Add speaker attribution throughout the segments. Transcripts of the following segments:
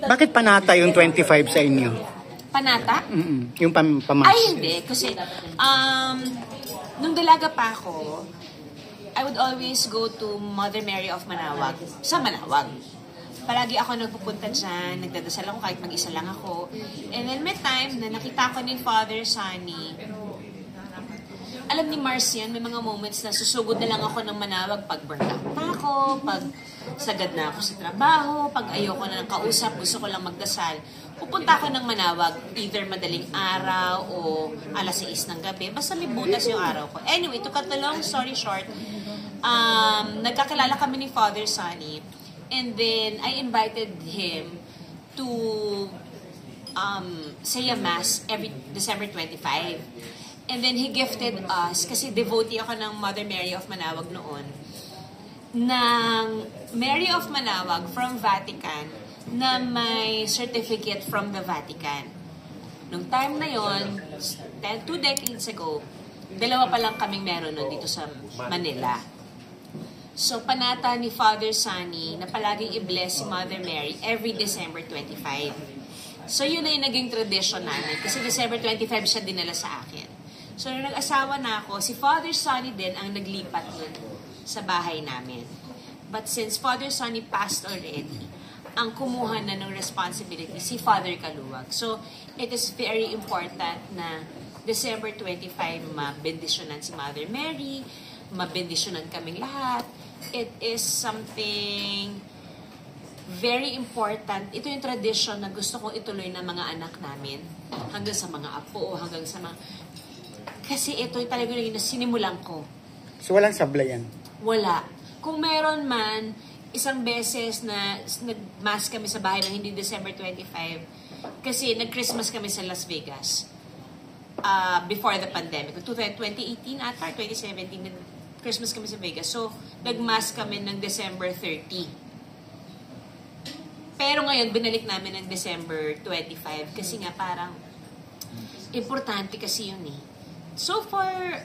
Speaker 1: Bakit panata yung 25 sa inyo?
Speaker 2: Panata?
Speaker 1: Yung pamas.
Speaker 2: Ay, hindi. Kasi, nung dalaga pa ako, I would always go to Mother Mary of Manaoag. Sa Manaoag. Palagi ako nagpupunta dyan, nagdadasal ako kahit mag-isa lang ako. And then may time na nakita ko ni Father Sunny. Alam ni Mars yan, may mga moments na susugod na lang ako ng Manaoag pag burnt out na ako, pag sagad na ako sa trabaho, pag ayoko na ng kausap, gusto ko lang magdasal. Pupunta ako ng Manaoag, either madaling araw o alas 6 ng gabi. Basta may butas yung araw ko. Anyway, to cut the long story short, nagkakilala kami ni Father Sunny. And then, I invited him to say a mass every December 25. And then, he gifted us, kasi devotee ako ng Mother Mary of Manaoag noon, ng Mary of Manaoag from Vatican na may certificate from the Vatican. Nung time na yon, 2 decades ago, dalawa pa lang kaming meron nun dito sa Manila. So, panata ni Father Sunny na palaging i-bless si Mother Mary every December 25. So, yun na yung naging tradition namin. Kasi December 25 siya dinala sa akin. So, nung nag-asawa na ako, si Father Sunny din ang naglipat nun sa bahay namin. But since Father Sunny passed already, ang kumuha na ng responsibility si Father Kaluwag. So, it is very important na December 25 mabendisyonan si Mother Mary, mabendisyonan kaming lahat. It is something very important. Ito yung tradition na gusto kong ituloy ng mga anak namin. Hanggang sa mga apo, hanggang sa mga... Kasi ito yung talaga yung sinimulan ko.
Speaker 1: So walang sablayan?
Speaker 2: Wala. Kung meron man, isang beses na nag-mass kami sa bahay na hindi December 25, kasi nag-Christmas kami sa Las Vegas. Before the pandemic. 2018 ata, 2017, Christmas kami sa Vegas. So, nag-mass kami ng December 30. Pero ngayon, binalik namin ng December 25 kasi nga parang importante kasi yun eh. So far,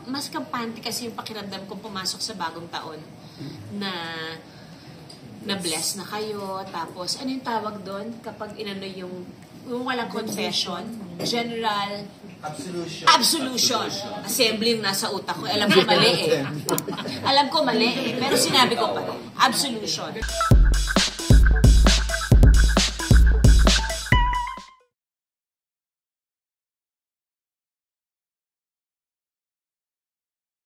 Speaker 2: mas kampante kasi yung pakiramdam kong pumasok sa bagong taon na bless na kayo. Tapos, ano yung tawag doon? Kapag inano yung walang confession, general absolution. Assembly yung nasa utak ko. Alam ko mali eh. Alam ko mali eh. Pero sinabi ko pa, absolution.